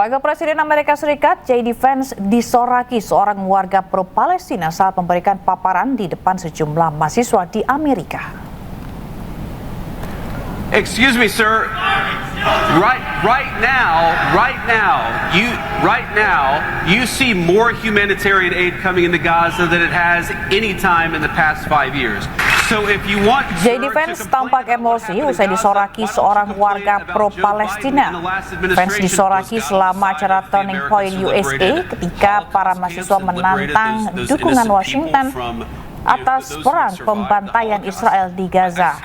Wakil Presiden Amerika Serikat J.D. Vance disoraki seorang warga pro-Palestina saat memberikan paparan di depan sejumlah mahasiswa di Amerika. Excuse me, sir. Right now, you see more humanitarian aid coming into Gaza than it has any time in the past 5 years. So if you want, J.D. Vance tampak emosi usai disoraki seorang warga pro-Palestina. Vance disoraki selama acara Turning Point USA ketika para mahasiswa menantang dukungan Washington atas perang pembantaian Israel di Gaza.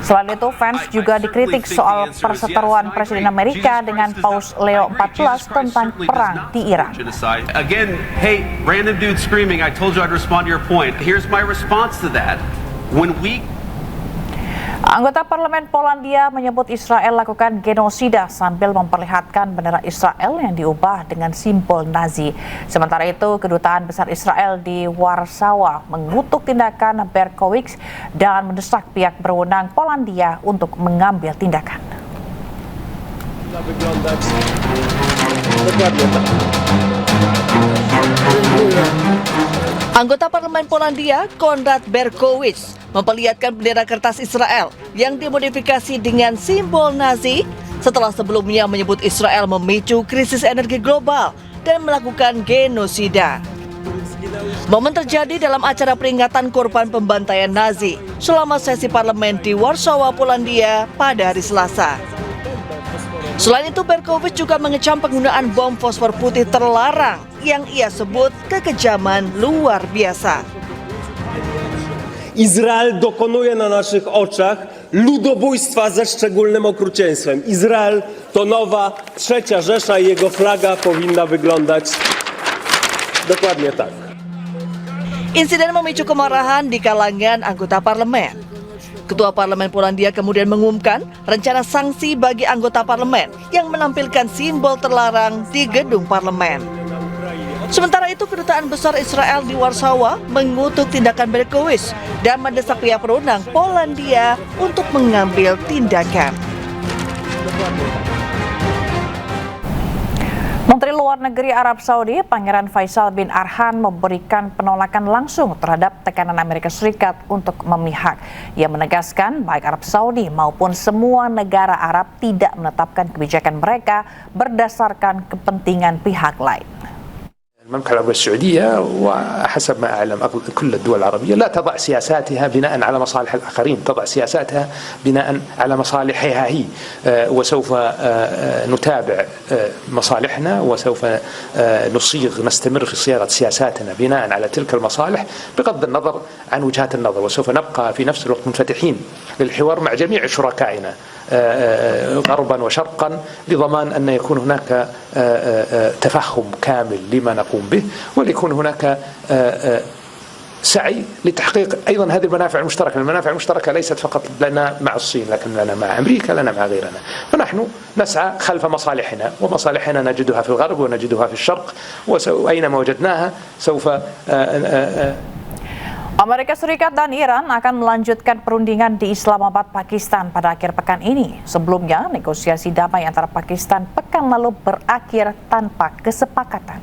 Selain itu, Vance juga dikritik soal perseteruan Presiden Amerika dengan Paus Leo XIV tentang perang di Iran. Again, hey, random dude screaming, I told you I'd respond to your point. Here's my response to that. Anggota Parlemen Polandia menyebut Israel lakukan genosida sambil memperlihatkan bendera Israel yang diubah dengan simbol Nazi. Sementara itu, Kedutaan Besar Israel di Warsawa mengutuk tindakan Berkowitz dan mendesak pihak berwenang Polandia untuk mengambil tindakan. Anggota Parlemen Polandia, Konrad Berkowitz, memperlihatkan bendera kertas Israel yang dimodifikasi dengan simbol Nazi setelah sebelumnya menyebut Israel memicu krisis energi global dan melakukan genosida. Momen terjadi dalam acara peringatan korban pembantaian Nazi selama sesi parlemen di Warsawa, Polandia pada hari Selasa. Selain itu, Berkowitz juga mengecam penggunaan bom fosfor putih terlarang yang ia sebut kekejaman luar biasa. Izrael dokonuje na naszych oczach ludobójstwa ze szczególnym okrucieństwem. Izrael to nowa trzecia Rzesza i jego flaga powinna wyglądać dokładnie tak. Insiden memicu kemarahan di kalangan anggota parlemen. Ketua Parlemen Polandia kemudian mengumumkan rencana sanksi bagi anggota parlemen yang menampilkan simbol terlarang di gedung parlemen. Sementara itu, Kedutaan Besar Israel di Warsawa mengutuk tindakan Berkowitz dan mendesak pihak berwenang Polandia untuk mengambil tindakan. Menteri Luar Negeri Arab Saudi, Pangeran Faisal bin Arhan, memberikan penolakan langsung terhadap tekanan Amerika Serikat untuk memihak. Ia menegaskan baik Arab Saudi maupun semua negara Arab tidak menetapkan kebijakan mereka berdasarkan kepentingan pihak lain. المملكة العربية السعودية وحسب ما أعلم كل الدول العربية لا تضع سياساتها بناء على مصالح الآخرين، تضع سياساتها بناء على مصالحها هي، وسوف نتابع مصالحنا وسوف نستمر في صياغة سياساتنا بناء على تلك المصالح بغض النظر عن وجهات النظر، وسوف نبقى في نفس الوقت منفتحين للحوار مع جميع شركائنا غربا وشرقا لضمان أن يكون هناك تفهم كامل لما نقوم به وليكون هناك سعي لتحقيق أيضا هذه المنافع المشتركة. المنافع المشتركة ليست فقط لنا مع الصين لكن لنا مع أمريكا لنا مع غيرنا، فنحن نسعى خلف مصالحنا ومصالحنا نجدها في الغرب ونجدها في الشرق وأينما وجدناها سوف Amerika Serikat dan Iran akan melanjutkan perundingan di Islamabad, Pakistan pada akhir pekan ini. Sebelumnya, negosiasi damai antara Pakistan pekan lalu berakhir tanpa kesepakatan.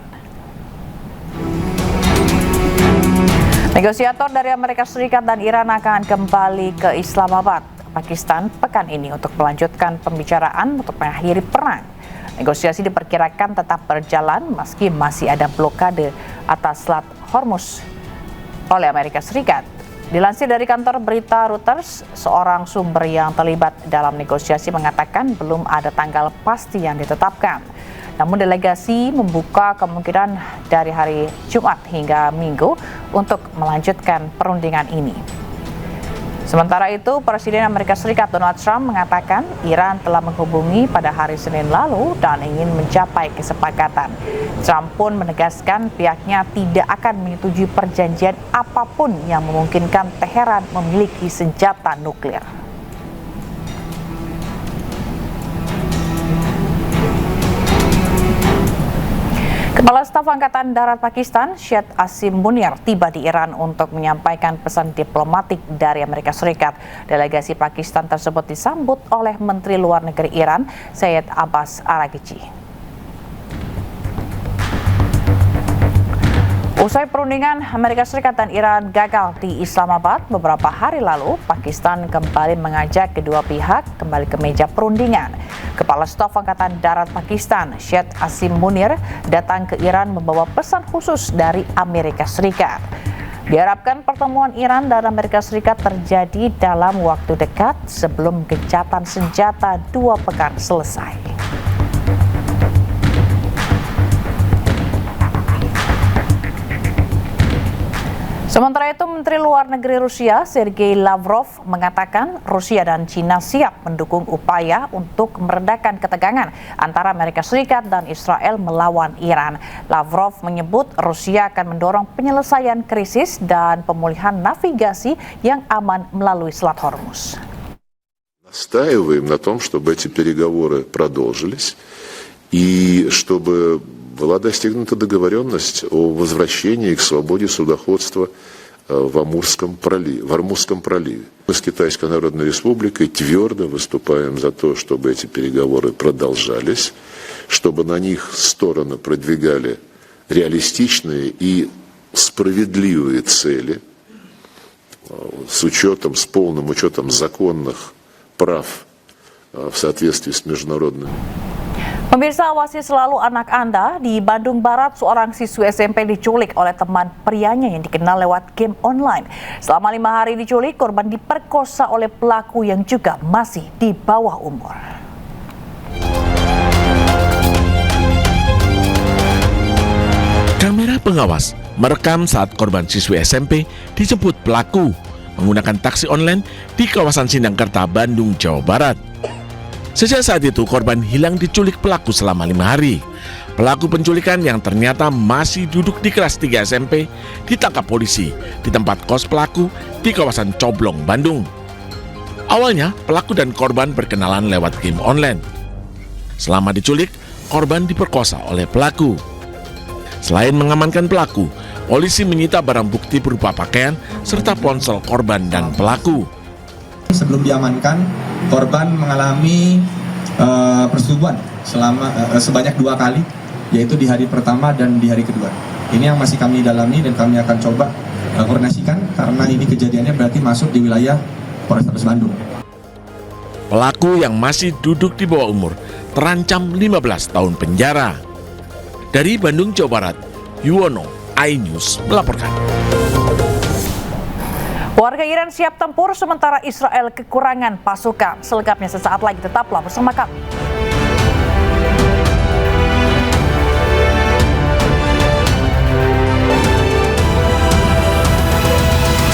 Negosiator dari Amerika Serikat dan Iran akan kembali ke Islamabad, Pakistan pekan ini untuk melanjutkan pembicaraan untuk mengakhiri perang. Negosiasi diperkirakan tetap berjalan meski masih ada blokade atas Selat Hormuz oleh Amerika Serikat. Dilansir dari kantor berita Reuters, seorang sumber yang terlibat dalam negosiasi mengatakan belum ada tanggal pasti yang ditetapkan. Namun delegasi membuka kemungkinan dari hari Jumat hingga Minggu untuk melanjutkan perundingan ini. Sementara itu, Presiden Amerika Serikat Donald Trump mengatakan Iran telah menghubungi pada hari Senin lalu dan ingin mencapai kesepakatan. Trump pun menegaskan pihaknya tidak akan menyetujui perjanjian apapun yang memungkinkan Teheran memiliki senjata nuklir. Kepala Staf Angkatan Darat Pakistan, Syed Asim Munir, tiba di Iran untuk menyampaikan pesan diplomatik dari Amerika Serikat. Delegasi Pakistan tersebut disambut oleh Menteri Luar Negeri Iran, Syed Abbas Araghchi. Usai perundingan Amerika Serikat dan Iran gagal di Islamabad beberapa hari lalu, Pakistan kembali mengajak kedua pihak kembali ke meja perundingan. Kepala Staf Angkatan Darat Pakistan, Syed Asim Munir, datang ke Iran membawa pesan khusus dari Amerika Serikat. Diharapkan pertemuan Iran dan Amerika Serikat terjadi dalam waktu dekat sebelum gencatan senjata 2 pekan selesai. Sementara itu, Menteri Luar Negeri Rusia, Sergei Lavrov, mengatakan Rusia dan China siap mendukung upaya untuk meredakan ketegangan antara Amerika Serikat dan Israel melawan Iran. Lavrov menyebut Rusia akan mendorong penyelesaian krisis dan pemulihan navigasi yang aman melalui Selat Hormuz. Настаиваем на том, чтобы эти переговоры продолжились и чтобы была достигнута договоренность о возвращении к свободе судоходства в Амурском проливе. Мы с Китайской Народной Республикой твердо выступаем за то, чтобы эти переговоры продолжались, чтобы на них стороны продвигали реалистичные и справедливые цели с полным учетом законных прав в соответствии с международными. Pemirsa, awasi selalu anak Anda. Di Bandung Barat, seorang siswi SMP diculik oleh teman prianya yang dikenal lewat game online. Selama 5 hari diculik, korban diperkosa oleh pelaku yang juga masih di bawah umur. Kamera pengawas merekam saat korban siswi SMP dijemput pelaku menggunakan taksi online di kawasan Sindangkerta, Bandung, Jawa Barat. Sejak saat itu, korban hilang diculik pelaku selama 5 hari. Pelaku penculikan yang ternyata masih duduk di kelas 3 SMP ditangkap polisi di tempat kos pelaku di kawasan Coblong, Bandung. Awalnya, pelaku dan korban berkenalan lewat game online. Selama diculik, korban diperkosa oleh pelaku. Selain mengamankan pelaku, polisi menyita barang bukti berupa pakaian serta ponsel korban dan pelaku. Sebelum diamankan, korban mengalami persetubuhan sebanyak 2 kali, yaitu di hari pertama dan di hari kedua. Ini yang masih kami dalami dan kami akan coba koordinasikan karena ini kejadiannya berarti masuk di wilayah Polrestabes Bandung. Pelaku yang masih duduk di bawah umur terancam 15 tahun penjara. Dari Bandung, Jawa Barat, Yuwono, iNews melaporkan. Warga Iran siap tempur sementara Israel kekurangan pasukan. Selengkapnya sesaat lagi, tetaplah bersama kami.